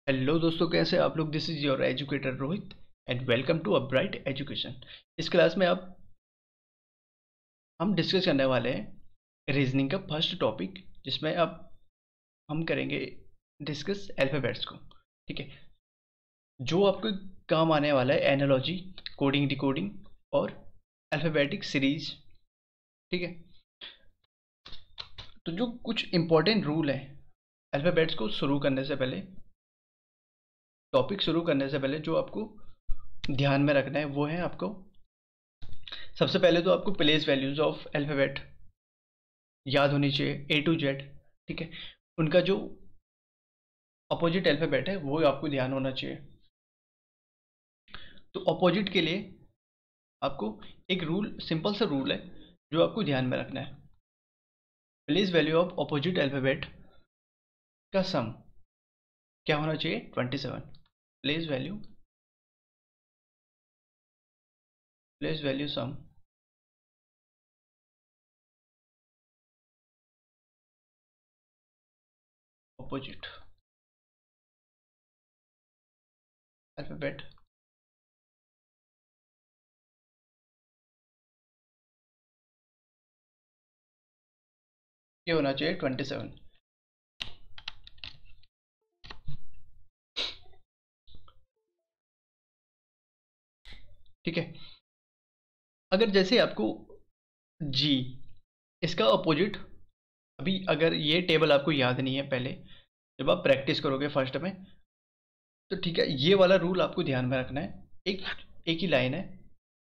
Hello दोस्तों, कैसे आप लोग। This is your educator Rohit and welcome to Upbright Education. इस क्लास में अब हम डिस्कस करने वाले हैं रीजनिंग का फर्स्ट टॉपिक, जिसमें अब हम करेंगे डिस्कस अल्फ़ाबेट्स को। ठीक है, जो आपको काम आने वाला है एनालॉजी, कोडिंग, डिकोडिंग और अल्फ़ाबेटिक सीरीज। ठीक है, तो जो कुछ इंपॉर्टेंट रूल है अल्फ़ाबेट्स को शुरू करने से पहले, टॉपिक शुरू करने से पहले जो आपको ध्यान में रखना है वो है आपको सबसे पहले तो आपको प्लेस वैल्यूज ऑफ अल्फ़ाबेट याद होनी चाहिए, ए टू जेड। ठीक है, उनका जो अपोजिट अल्फ़ाबेट है वो आपको ध्यान होना चाहिए। तो अपोजिट के लिए आपको एक रूल, सिंपल सा रूल है जो आपको ध्यान में रखना है। Place value of opposite alphabet का सम क्या होना चाहिए? 27। प्लेस वैल्यू सम अपोजिट अल्फ़ाबेट ये होना चाहिए 27। ठीक है, अगर जैसे आपको जी, इसका अपोजिट, अभी अगर ये टेबल आपको याद नहीं है, पहले जब आप प्रैक्टिस करोगे फर्स्ट में, तो ठीक है, ये वाला रूल आपको ध्यान में रखना है। एक एक ही लाइन है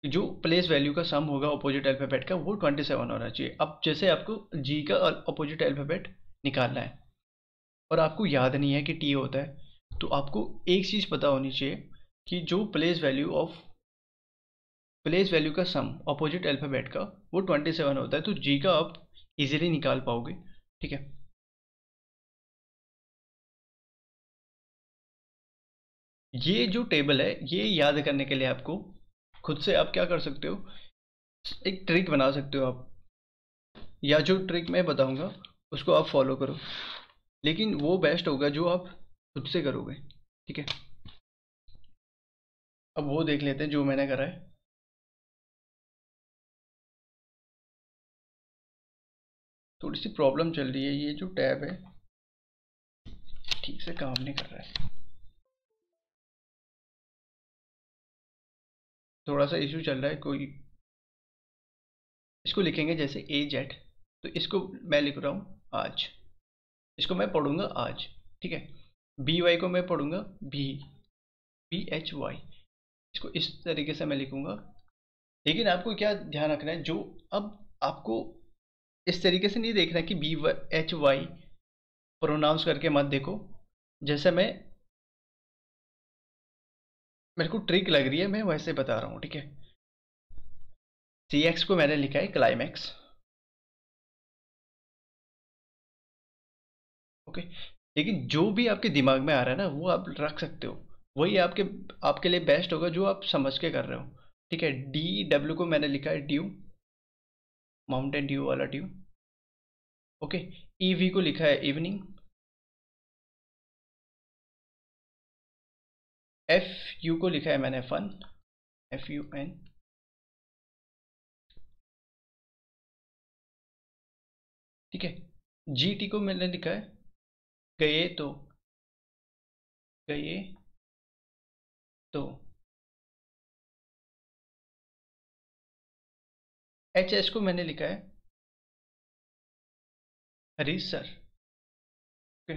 कि जो प्लेस वैल्यू का सम होगा अपोजिट अल्फ़ाबेट का वो 27 होना चाहिए। अब जैसे आपको जी का अपोजिट अल्फ़ाबेट निकालना है और आपको याद नहीं है कि टी होता है, तो आपको एक चीज़ पता होनी चाहिए कि जो प्लेस वैल्यू का सम अपोजिट अल्फ़ाबेट का वो 27 होता है, तो जी का आप इजीली निकाल पाओगे। ठीक है, ये जो टेबल है ये याद करने के लिए आपको खुद से आप क्या कर सकते हो, एक ट्रिक बना सकते हो आप, या जो ट्रिक मैं बताऊंगा उसको आप फॉलो करो, लेकिन वो बेस्ट होगा जो आप खुद से करोगे। ठीक है, अब वो देख लेते हैं जो मैंने करा है। थोड़ी सी प्रॉब्लम चल रही है, ये जो टैब है ठीक से काम नहीं कर रहा है, थोड़ा सा इशू चल रहा है कोई। इसको लिखेंगे जैसे ए जेड, तो इसको मैं लिख रहा हूँ आज, इसको मैं पढ़ूंगा आज। ठीक है, बी वाई को मैं पढ़ूंगा बी, बी एच वाई, इसको इस तरीके से मैं लिखूंगा। लेकिन आपको क्या ध्यान रखना है, जो अब आपको इस तरीके से नहीं देखना कि बी एच वाई प्रोनाउंस करके मत देखो। जैसे मेरे को ट्रिक लग रही है, मैं वैसे बता रहा हूँ। ठीक है, सी एक्स को मैंने लिखा है क्लाइमैक्स। ओके, लेकिन जो भी आपके दिमाग में आ रहा है ना वो आप रख सकते हो, वही आपके आपके लिए बेस्ट होगा जो आप समझ के कर रहे हो। ठीक है, डी डब्ल्यू को मैंने लिखा है ड्यू, माउंटेन ड्यू वाला ड्यू। ओके, ई वी को लिखा है इवनिंग, एफ यू को लिखा है मैंने फन, एफ यू एन। ठीक है, जी टी को मैंने लिखा है गए तो, गए तो। एच एस को मैंने लिखा है Harish sir. Okay,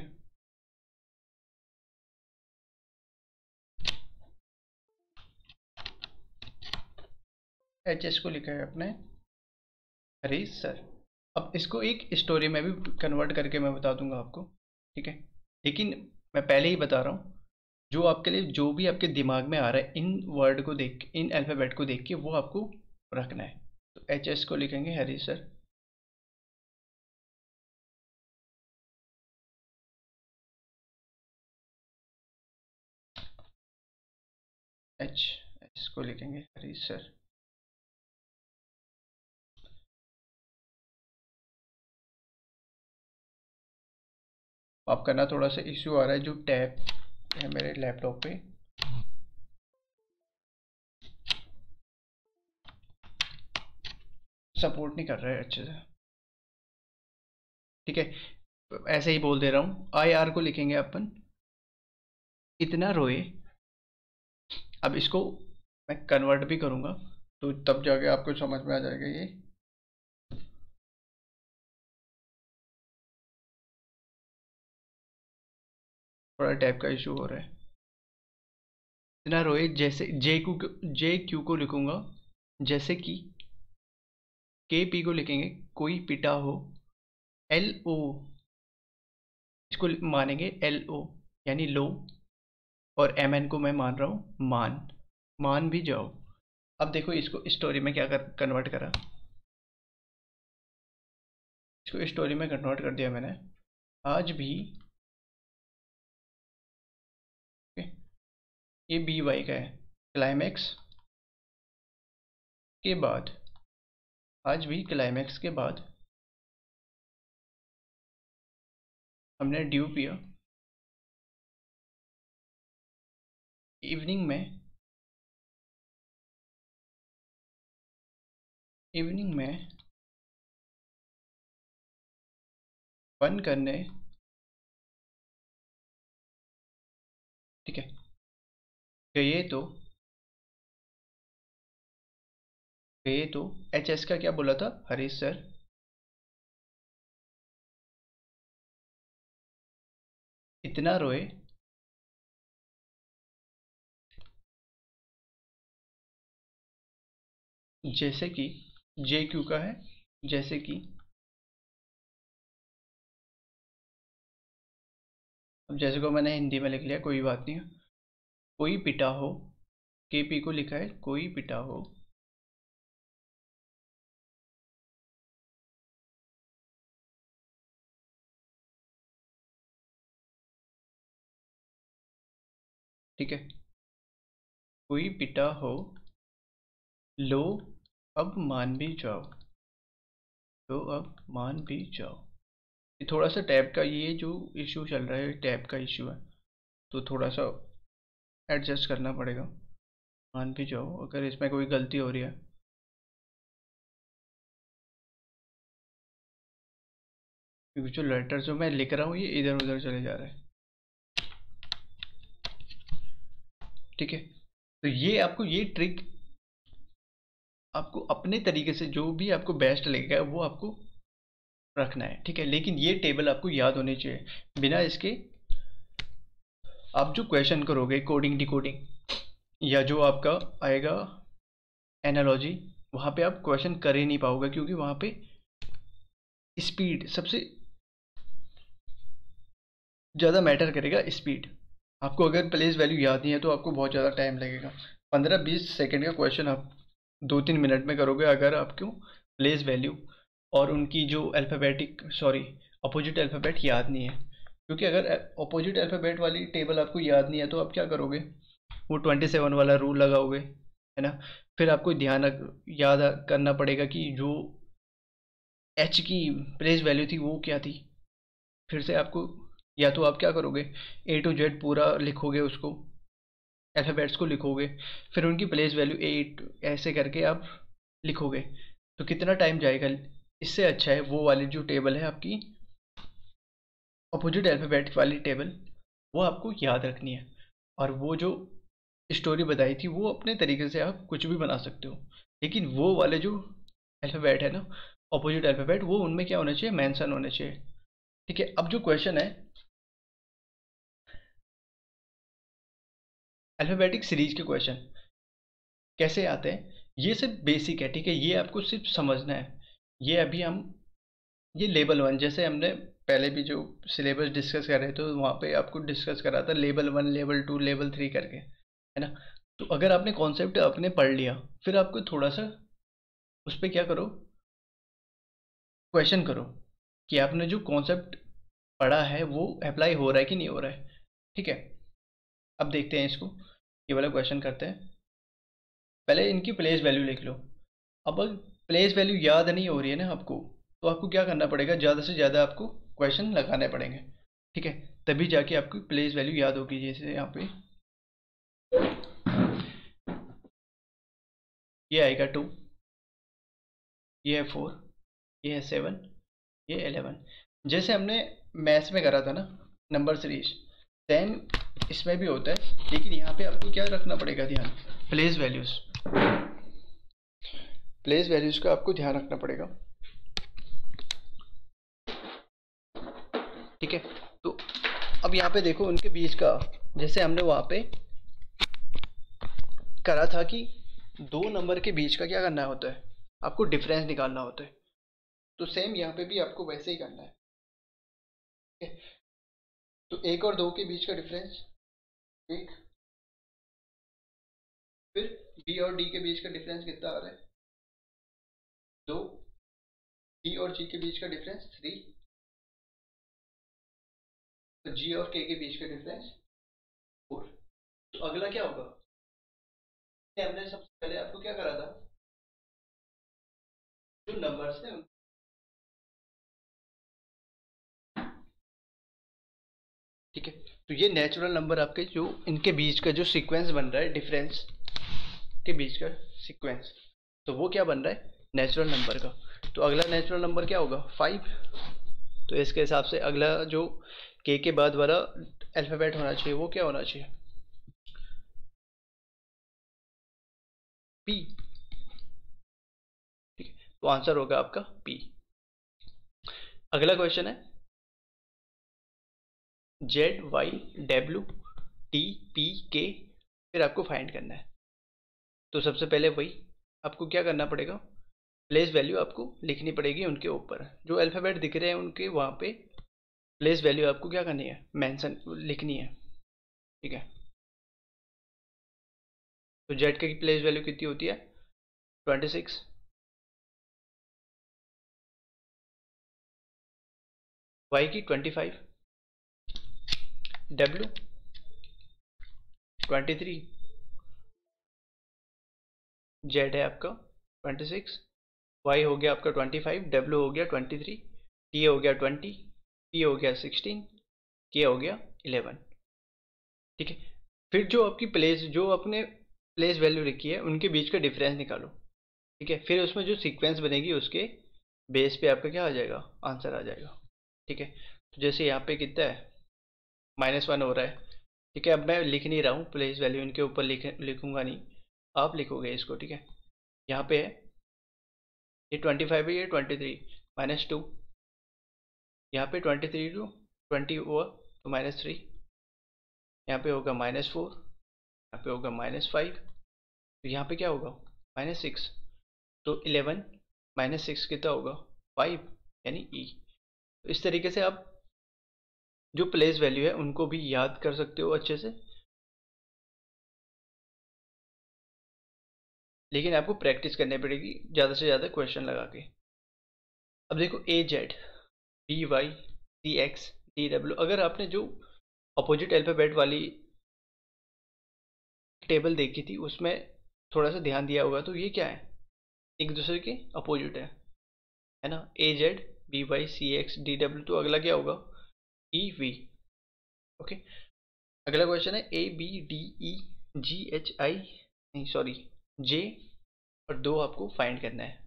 H S को लिखा है अपने हरीश सर। अब इसको एक स्टोरी में भी कन्वर्ट करके मैं बता दूंगा आपको। ठीक है, लेकिन मैं पहले ही बता रहा हूँ, जो आपके लिए जो भी आपके दिमाग में आ रहा है इन वर्ड को देख, इन अल्फ़ाबेट को देख के वो आपको रखना है। तो एच एस को लिखेंगे हरीश सर, एच एस को लिखेंगे हरीश सर। आपका ना थोड़ा सा इश्यू आ रहा है, जो टैब है मेरे लैपटॉप पे। सपोर्ट नहीं कर रहा है अच्छे से, ठीक है। ऐसे ही बोल दे रहा हूँ, आई आर को लिखेंगे अपन, इतना रोए। अब इसको मैं कन्वर्ट भी करूँगा तो तब जाके आपको समझ में आ जाएगा ये। थोड़ा टैब का इशू हो रहा है। इतना रोए जैसे, जे क्यू को लिखूंगा जैसे कि, के पी को लिखेंगे कोई पिटा हो, एल ओ इसको मानेंगे एल ओ यानी लो, और एम एन को मैं मान रहा हूँ मान, मान भी जाओ। अब देखो इसको स्टोरी में क्या कर कन्वर्ट करा, इसको स्टोरी में कन्वर्ट कर दिया मैंने। आज भी, ये बी वाई का है, क्लाइमैक्स के बाद, आज भी क्लाइमैक्स के बाद हमने ड्यू पिया, इवनिंग में, इवनिंग में फन करने, ठीक है, गए तो, गए तो एच एस का क्या बोला था हरीश सर, इतना रोए जैसे कि, जे क्यू का है जैसे कि, अब जैसे को मैंने हिंदी में लिख लिया, कोई बात नहीं है। कोई पिटा हो, के पी को लिखा है कोई पिटा हो, ठीक है, कोई पिटा हो, लो अब मान भी जाओ, लो अब मान भी जाओ। ये थोड़ा सा टैब का, ये जो इशू चल रहा है टैब का इशू है, तो थोड़ा सा एडजस्ट करना पड़ेगा। मान भी जाओ, अगर इसमें कोई गलती हो रही है, क्योंकि जो लेटर जो मैं लिख रहा हूँ ये इधर उधर चले जा रहे हैं, ठीक है। तो ये आपको ये ट्रिक आपको अपने तरीके से जो भी आपको बेस्ट लगेगा वो आपको रखना है, ठीक है। लेकिन ये टेबल आपको याद होनी चाहिए, बिना इसके आप जो क्वेश्चन करोगे कोडिंग डिकोडिंग या जो आपका आएगा एनालॉजी, वहाँ पे आप क्वेश्चन कर ही नहीं पाओगे, क्योंकि वहाँ पे स्पीड सबसे ज़्यादा मैटर करेगा, स्पीड। आपको अगर प्लेस वैल्यू याद नहीं है तो आपको बहुत ज़्यादा टाइम लगेगा। 15-20 सेकेंड का क्वेश्चन आप 2-3 मिनट में करोगे, अगर आपको प्लेस वैल्यू और उनकी जो अल्फ़ाबेटिक, सॉरी, अपोजिट अल्फ़ाबेट याद नहीं है। क्योंकि अगर अपोजिट अल्फ़ाबेट वाली टेबल आपको याद नहीं है तो आप क्या करोगे, वो 27 वाला रूल लगाओगे, है ना। फिर आपको ध्यान याद करना पड़ेगा कि जो एच की प्लेस वैल्यू थी वो क्या थी। फिर से आपको, या तो आप क्या करोगे, ए टू जेड पूरा लिखोगे, उसको अल्फ़ाबेट्स को लिखोगे, फिर उनकी प्लेस वैल्यू एट ऐसे करके आप लिखोगे, तो कितना टाइम जाएगा। इससे अच्छा है वो वाली जो टेबल है आपकी अपोजिट अल्फ़ाबेट वाली टेबल, वो आपको याद रखनी है। और वो जो स्टोरी बताई थी वो अपने तरीके से आप कुछ भी बना सकते हो, लेकिन वो वाले जो अल्फ़ाबेट है ना, अपोजिट अल्फ़ाबेट, वो उनमें क्या होना चाहिए, मेंशन होने चाहिए, ठीक है। अब जो क्वेश्चन है अल्फ़ाबेटिक सीरीज के क्वेश्चन कैसे आते हैं, ये सिर्फ बेसिक है, ठीक है। ये आपको सिर्फ समझना है। ये अभी हम, ये लेवल 1, जैसे हमने पहले भी जो सिलेबस डिस्कस कर रहे थे तो वहाँ पे आपको डिस्कस करा था लेवल 1, लेवल 2, लेवल 3 करके, है ना। तो अगर आपने कॉन्सेप्ट आपने पढ़ लिया, फिर आपको थोड़ा सा उस पर क्या करो, क्वेश्चन करो कि आपने जो कॉन्सेप्ट पढ़ा है वो अप्लाई हो रहा है कि नहीं हो रहा है, ठीक है। अब देखते हैं इसको, ये वाला क्वेश्चन करते हैं। पहले इनकी प्लेस वैल्यू लिख लो। अब अगर प्लेस वैल्यू याद नहीं हो रही है ना आपको, तो आपको क्या करना पड़ेगा, ज़्यादा से ज़्यादा आपको क्वेश्चन लगाने पड़ेंगे। ठीक है, तभी जाके आपकी प्लेस वैल्यू याद होगी। जैसे यहाँ पे ये आएगा 2, ये है 4, ये है 7, ये 11। जैसे हमने मैथ्स में करा था ना नंबर सीरीज, सेम इसमें भी होता है, लेकिन यहाँ पे आपको क्या रखना पड़ेगा ध्यान, प्लेस वैल्यूज। प्लेस वैल्यूज का आपको ध्यान रखना पड़ेगा। ठीक है, तो अब यहाँ पे देखो उनके बीच का, जैसे हमने वहाँ पे करा था कि दो नंबर के बीच का क्या करना होता है, आपको डिफरेंस निकालना होता है। तो सेम यहाँ पे भी आपको वैसे ही करना है। ठीक है, तो 1 और 2 के बीच का डिफरेंस 1, फिर बी और डी के बीच का डिफरेंस कितना आ रहा है 2, डी और जी के बीच का डिफरेंस 3, तो जी और के बीच का डिफरेंस 4। तो अगला क्या होगा, हमने सबसे पहले आपको क्या करा था, जो नंबर्स थे ठीक है, तो ये नेचुरल नंबर आपके जो इनके बीच का जो सीक्वेंस बन रहा है, डिफरेंस के बीच का सीक्वेंस, तो वो क्या बन रहा है नेचुरल नंबर का। तो अगला नेचुरल नंबर क्या होगा 5। तो इसके हिसाब से अगला जो के बाद वाला अल्फ़ाबेट होना चाहिए वो क्या होना चाहिए, पी। ठीक है, तो आंसर होगा आपका पी। अगला क्वेश्चन है Z Y W T P K, फिर आपको फाइंड करना है। तो सबसे पहले वही आपको क्या करना पड़ेगा, प्लेस वैल्यू आपको लिखनी पड़ेगी उनके ऊपर, जो अल्फ़ाबेट दिख रहे हैं उनके वहाँ पे प्लेस वैल्यू आपको क्या करनी है, मेंशन लिखनी है। ठीक है, तो जेड की प्लेस वैल्यू कितनी होती है 26, वाई की 25, डब्ल्यू 23, जेड है आपका 26, वाई हो गया आपका 25, डब्ल्यू हो गया 23, टी हो गया 20, पी हो गया 16, के हो गया 11। ठीक है, फिर जो आपकी प्लेस जो अपने प्लेस वैल्यू लिखी है उनके बीच का डिफरेंस निकालो। ठीक है, फिर उसमें जो सीक्वेंस बनेगी उसके बेस पे आपका क्या आ जाएगा, आंसर आ जाएगा। ठीक है, तो जैसे यहाँ पे कितना है -1 हो रहा है। ठीक है, अब मैं लिख नहीं रहा हूँ प्लेस वैल्यू इनके ऊपर, लिखूंगा नहीं, आप लिखोगे इसको। ठीक है, यहाँ पे है ये 25 है, ये 23, -2, यहाँ पे 23 टू 20 हुआ तो -3, यहाँ पे होगा -4, यहाँ पे होगा -5, तो यहाँ पे क्या होगा -6, तो 11 -6 कितना होगा 5, यानी ई। तो इस तरीके से आप जो प्लेस वैल्यू है उनको भी याद कर सकते हो अच्छे से, लेकिन आपको प्रैक्टिस करनी पड़ेगी ज़्यादा से ज़्यादा क्वेश्चन लगा के। अब देखो A Z B Y C X D W, अगर आपने जो अपोजिट अल्फ़ाबेट वाली टेबल देखी थी उसमें थोड़ा सा ध्यान दिया होगा, तो ये क्या है, एक दूसरे के अपोजिट है ना, A Z B Y C X D W, तो अगला क्या होगा ई वी। ओके, अगला क्वेश्चन है A B D E G H I, नहीं सॉरी जे, और दो आपको फाइंड करना है।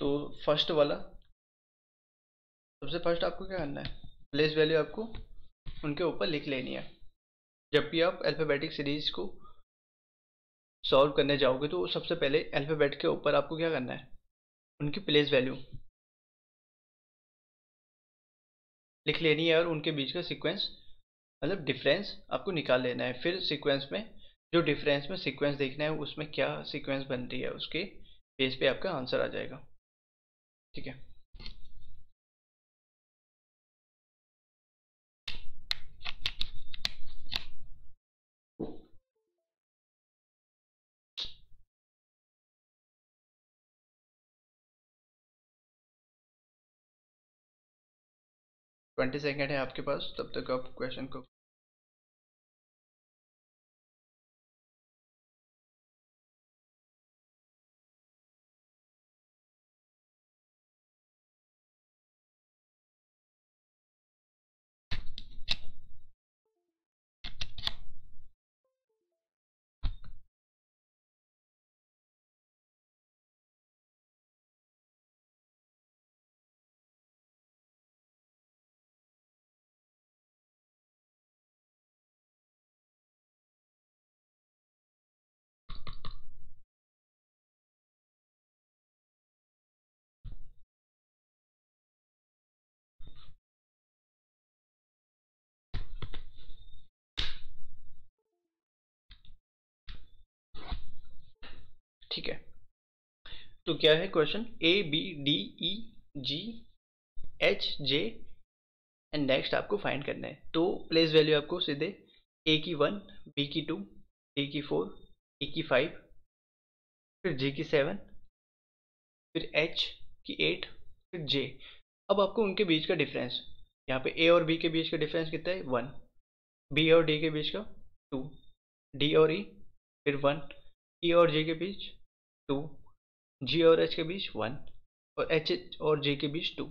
तो फर्स्ट वाला, सबसे फर्स्ट आपको क्या करना है, प्लेस वैल्यू आपको उनके ऊपर लिख लेनी है। जब भी आप अल्फ़ाबेटिक सीरीज को सॉल्व करने जाओगे तो सबसे पहले अल्फ़ाबेट के ऊपर आपको क्या करना है, उनकी प्लेस वैल्यू लिख लेनी है, और उनके बीच का सीक्वेंस मतलब डिफरेंस आपको निकाल लेना है। फिर सीक्वेंस में जो डिफरेंस में सीक्वेंस देखना है उसमें क्या सीक्वेंस बन रही है उसके बेस पे आपका आंसर आ जाएगा। ठीक है, 20 सेकेंड है आपके पास, तब तक आप क्वेश्चन को ठीक है, तो क्या है question, A B D E G H J and next आपको फाइंड करना है। तो प्लेस वैल्यू आपको सीधे ए की 1, बी की 2, डी की 4, ई की 5, फिर जी की 7, फिर एच की 8, फिर जे। अब आपको उनके बीच का डिफरेंस, यहाँ पे ए और बी के बीच का डिफरेंस कितना है 1, बी और डी के बीच का 2, डी और ई फिर 1, ई और जे के बीच 2, जी और एच के बीच 1, और एच और जे के बीच 2।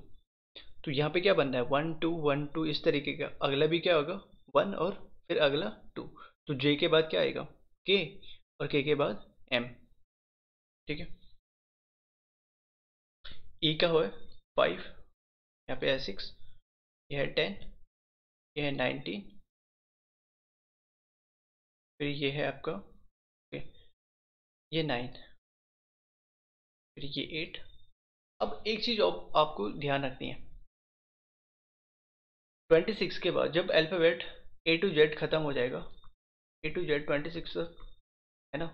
तो यहाँ पे क्या बन रहा है 1 2 1 2 इस तरीके का। अगला भी क्या होगा 1 और फिर अगला 2। तो जे के बाद क्या आएगा के, और के बाद एम। ठीक है, ई का हो है 5, यहाँ पे है 6, यह है 10, यह है 19, फिर ये है आपका okay, ये 9, फिर ये 8। अब एक चीज आपको ध्यान रखनी है, 26 के बाद जब अल्फाबेट ए टू जेड खत्म हो जाएगा, ए टू जेड 26 तक है ना,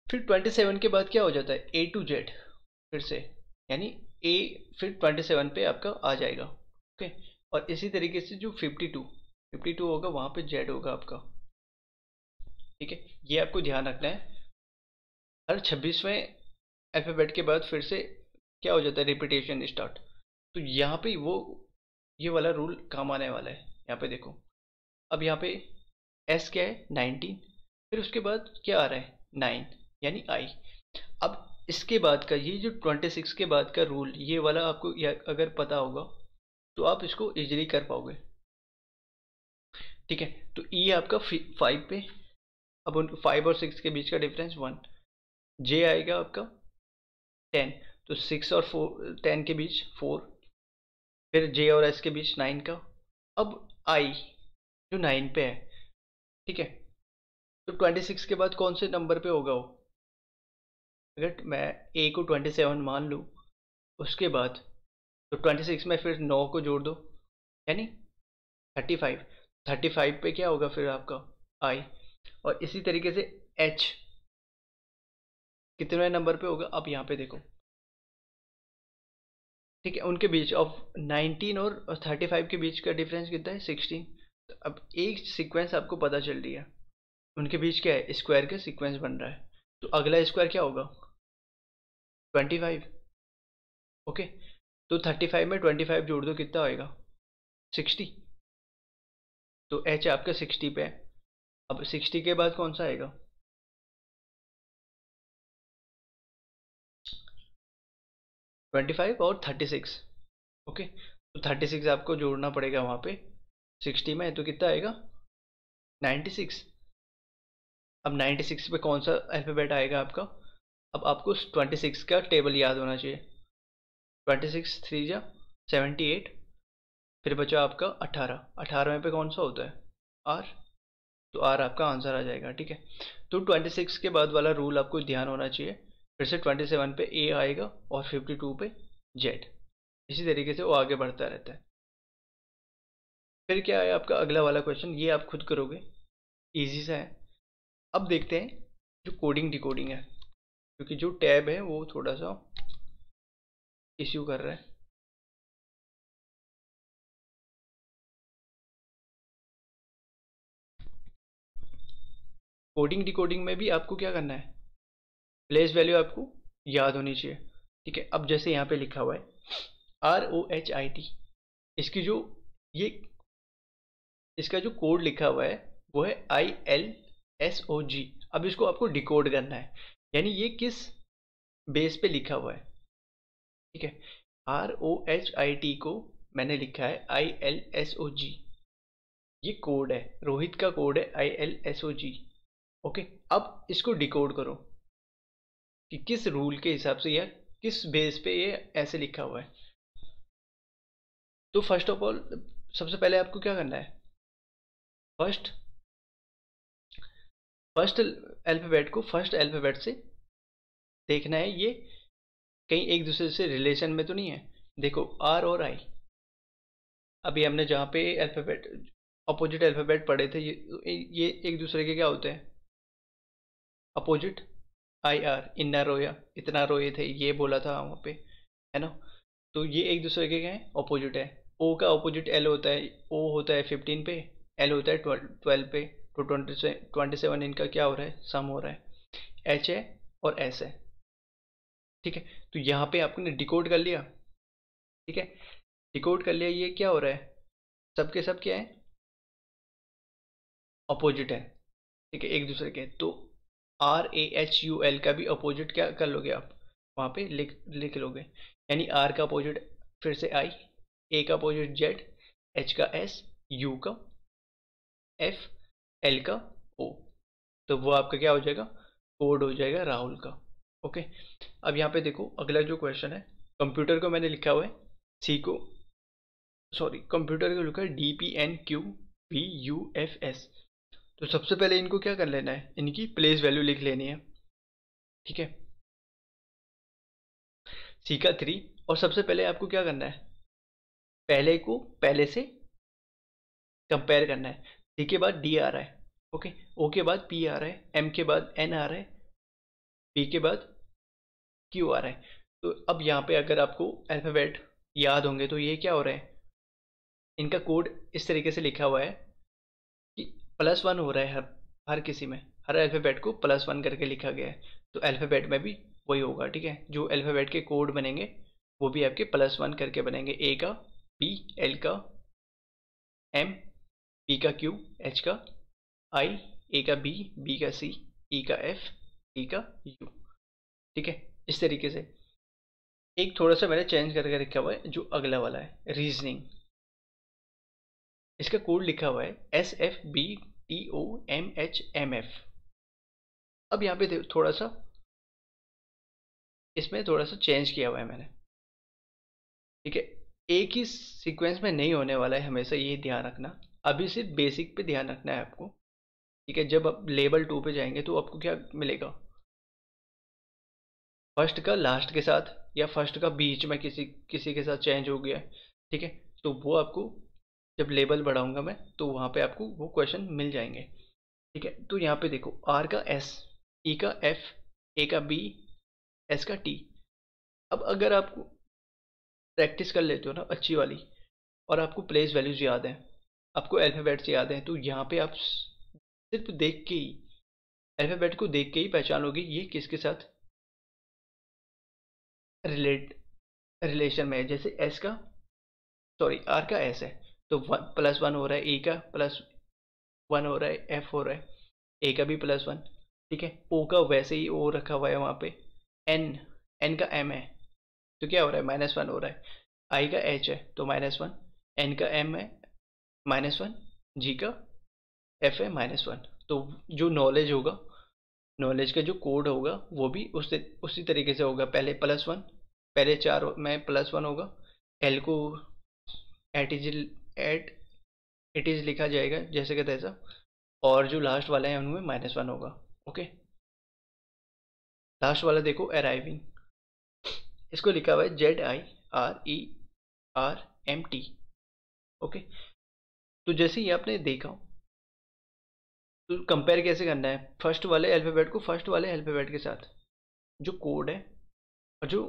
फिर 27 के बाद क्या हो जाता है ए टू जेड फिर से, यानी ए फिर 27 पे आपका आ जाएगा। ओके, और इसी तरीके से जो 52 होगा वहां पे जेड होगा आपका। ठीक है, ये आपको ध्यान रखना है। हर 26वें अल्फाबेट के बाद फिर से क्या हो जाता है रिपीटेशन स्टार्ट। तो यहाँ पे वो ये वाला रूल काम आने वाला है। यहाँ पे देखो, अब यहाँ पे एस क्या है 19, फिर उसके बाद क्या आ रहा है 9 यानी आई। अब इसके बाद का ये जो 26 के बाद का रूल ये वाला आपको अगर पता होगा तो आप इसको इजीली कर पाओगे। ठीक है, तो ई आपका 5 पे, अब उन 5 और 6 के बीच का डिफरेंस 1, जे आएगा आपका 10, तो 6 और 10 के बीच 4, फिर जे और एस के बीच 9 का, अब आई जो 9 पे है। ठीक है, तो 26 के बाद कौन से नंबर पे होगा वो, अगर मैं ए को 27 मान लूँ उसके बाद, तो 26 में फिर 9 को जोड़ दो यानी 35, 35 पे क्या होगा फिर आपका आई। और इसी तरीके से एच कितने नंबर पे होगा अब यहाँ पे देखो। ठीक है, उनके बीच ऑफ 19 और 35 के बीच का डिफरेंस कितना है 16। तो अब एक सीक्वेंस आपको पता चल रही है, उनके बीच क्या है स्क्वायर का सीक्वेंस बन रहा है। तो अगला स्क्वायर क्या होगा 25। ओके, तो 35 में 25 जोड़ दो कितना आएगा 60। तो एच आपका 60 पे है। अब 60 के बाद कौन सा आएगा 25 और 36। ओके, तो 36 आपको जोड़ना पड़ेगा वहाँ पे 60 में, तो कितना आएगा 96। अब 96 पे कौन सा अल्फ़ाबेट आएगा आपका, अब आपको 26 का टेबल याद होना चाहिए। 26 3 जा 78, फिर बचा आपका 18, 18वें पे कौन सा होता है आर, तो आर आपका आंसर आ जाएगा। ठीक है, तो 26 के बाद वाला रूल आपको ध्यान होना चाहिए। फिर से 27 पे ए आएगा और 52 पे जेड, इसी तरीके से वो आगे बढ़ता रहता है। फिर क्या है आपका अगला वाला क्वेश्चन, ये आप खुद करोगे, इजी सा है। अब देखते हैं जो कोडिंग डिकोडिंग है, क्योंकि जो टैब है वो थोड़ा सा इश्यू कर रहा है। कोडिंग डिकोडिंग में भी आपको क्या करना है, प्लेस वैल्यू आपको याद होनी चाहिए। ठीक है, अब जैसे यहाँ पे लिखा हुआ है ROHIT, इसकी जो ये इसका जो कोड लिखा हुआ है वो है ILSOG। अब इसको आपको डिकोड करना है, यानी ये किस बेस पे लिखा हुआ है। ठीक है, ROHIT को मैंने लिखा है ILSOG, ये कोड है, रोहित का कोड है ILSOG। ओके, अब इसको डिकोड करो कि किस रूल के हिसाब से या किस बेस पे ये ऐसे लिखा हुआ है। तो फर्स्ट ऑफ ऑल सबसे पहले आपको क्या करना है, फर्स्ट फर्स्ट अल्फ़ाबेट को फर्स्ट अल्फ़ाबेट से देखना है, ये कहीं एक दूसरे से रिलेशन में तो नहीं है। देखो आर और आई, अभी हमने जहाँ पे अल्फ़ाबेट अपोजिट अल्फ़ाबेट पढ़े थे, ये एक दूसरे के क्या होते हैं अपोजिट। आई आर, इतना रोया, इतना रोए थे, ये बोला था वहाँ पे, है ना। तो ये एक दूसरे के क्या है, ऑपोजिट है। ओ का ऑपोजिट एल होता है, ओ होता है 15 पे, एल होता है 12 पे। तो 27 इनका क्या हो रहा है, सम हो रहा है। एच है और एस है, ठीक है। तो यहाँ पे आपने डिकोड कर लिया, ठीक है, डिकोड कर लिया। ये क्या हो रहा है, सबके सब क्या है, अपोजिट है, ठीक है, एक दूसरे के। तो R A H U L का भी अपोजिट क्या कर लोगे आप, वहाँ पे लिख लिख लोगे। यानी आर का अपोजिट फिर से आई, ए का अपोजिट जेड, एच का एस, यू का एफ, एल का ओ। तो वो आपका क्या हो जाएगा, कोड हो जाएगा राहुल का। ओके। अब यहाँ पे देखो अगला जो क्वेश्चन है, कंप्यूटर को मैंने लिखा हुआ है, सी को, सॉरी, कंप्यूटर को लिखा है D P N Q V U F S. तो सबसे पहले इनको क्या कर लेना है, इनकी प्लेस वैल्यू लिख लेनी है, ठीक है। सी का 3, और सबसे पहले आपको क्या करना है, पहले को पहले से कंपेयर करना है। डी के बाद डी आ रहा है, ओके, ओ के बाद पी आ रहा है, एम के बाद एन आ रहा है, पी के बाद क्यू आ रहा है। तो अब यहाँ पे अगर आपको अल्फ़ाबेट याद होंगे तो ये क्या हो रहा है, इनका कोड इस तरीके से लिखा हुआ है कि +1 हो रहा है, हर किसी में, हर अल्फ़ाबेट को +1 करके लिखा गया है। तो अल्फ़ाबेट में भी वही होगा, ठीक है। जो अल्फ़ाबेट के कोड बनेंगे वो भी आपके +1 करके बनेंगे, ए का, पी, एल का, एम, पी का क्यू, एच का आई, ए का बी, बी का सी, ई का एफ, टी का यू, ठीक है। इस तरीके से एक थोड़ा सा मैंने चेंज करके रखा हुआ है, जो अगला वाला है रीजनिंग, इसका कोड लिखा हुआ है SFBTOMHMF। अब यहाँ पे थोड़ा सा, इसमें थोड़ा सा चेंज किया हुआ है मैंने, ठीक है। एक ही सीक्वेंस में नहीं होने वाला है हमेशा, ये ध्यान रखना। अभी सिर्फ बेसिक पे ध्यान रखना है आपको, ठीक है। जब आप लेवल 2 पे जाएंगे तो आपको क्या मिलेगा, फर्स्ट का लास्ट के साथ, या फर्स्ट का बीच में किसी किसी के साथ चेंज हो गया, ठीक है। तो वो आपको जब लेवल बढ़ाऊंगा मैं तो वहाँ पे आपको वो क्वेश्चन मिल जाएंगे, ठीक है। तो यहाँ पे देखो, आर का एस, ई का एफ, ए का बी, एस का टी। अब अगर आप प्रैक्टिस कर लेते हो ना अच्छी वाली, और आपको प्लेस वैल्यूज याद हैं, आपको अल्फ़ाबेट्स याद हैं, तो यहाँ पे आप सिर्फ देख के ही, अल्फ़ाबेट को देख के ही पहचान लोगे ये किसके साथ रिलेट रिलेशन में है। जैसे एस का, सॉरी, आर का एस है, तो +1 हो रहा है, ए का +1 हो रहा है, एफ हो रहा है, ए का भी +1, ठीक है। ओ का वैसे ही ओ रखा हुआ है वहाँ पे, एन, एन का एम है, तो क्या हो रहा है, -1 हो रहा है। आई का एच है तो -1, एन का एम है -1, जी का एफ है -1। तो जो नॉलेज होगा, नॉलेज का जो कोड होगा वो भी उसी तरीके से होगा, पहले +1, पहले 4 में +1 होगा, एल को एट इट इज़ लिखा जाएगा जैसे कि तैसा, और जो लास्ट वाले हैं उनमें -1 होगा, ओके। लास्ट वाला देखो, अराइविंग, इसको लिखा हुआ है ZIRERMT, ओके। तो जैसे ही आपने देखा, तो कंपेयर कैसे करना है, फर्स्ट वाले अल्फ़ाबेट को फर्स्ट वाले अल्फ़ाबेट के साथ, जो कोड है और जो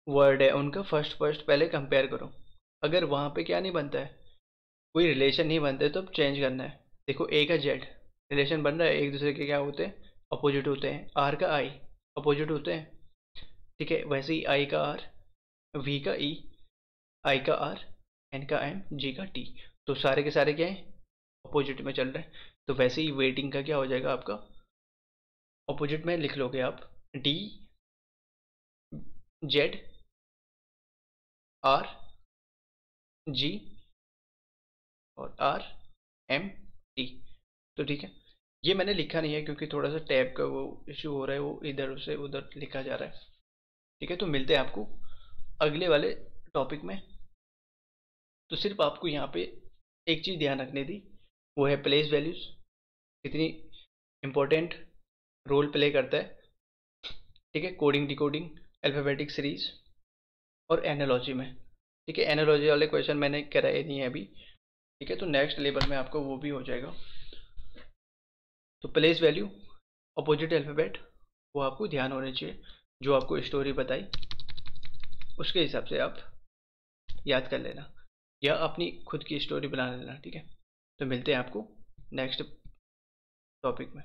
वर्ड है उनका फर्स्ट फर्स्ट पहले कंपेयर करो। अगर वहाँ पे क्या नहीं बनता है, कोई रिलेशन नहीं बनते, तो अब चेंज करना है। देखो, ए का जेड रिलेशन बन रहा है, एक दूसरे के क्या होते हैं, अपोजिट होते हैं। आर का आई अपोजिट होते हैं, ठीक है। वैसे ही आई का आर, वी का ई, आई का आर, एन का एम, जी का टी। तो सारे के सारे क्या है, अपोजिट में चल रहे हैं। तो वैसे ही वेटिंग का क्या हो जाएगा आपका, अपोजिट में लिख लोगे आप, डी, जेड, आर, जी, और आर, एम, टी। तो ठीक है, ये मैंने लिखा नहीं है क्योंकि थोड़ा सा टैब का वो इशू हो रहा है, वो इधर से उधर लिखा जा रहा है, ठीक है। तो मिलते हैं आपको अगले वाले टॉपिक में। तो सिर्फ आपको यहाँ पे एक चीज़ ध्यान रखनी थी, वो है प्लेस वैल्यूज कितनी इम्पोर्टेंट रोल प्ले करता है, ठीक है। कोडिंग, डिकोडिंग, अल्फ़ाबेटिक सीरीज और एनालॉजी में, ठीक है। एनालॉजी वाले क्वेश्चन मैंने कराए नहीं है अभी, ठीक है। तो नेक्स्ट लेवल में आपको वो भी हो जाएगा। तो प्लेस वैल्यू अपोजिट अल्फ़ाबेट वो आपको ध्यान होने चाहिए, जो आपको स्टोरी बताई उसके हिसाब से आप याद कर लेना या अपनी खुद की स्टोरी बना लेना, ठीक है। तो मिलते हैं आपको नेक्स्ट टॉपिक में।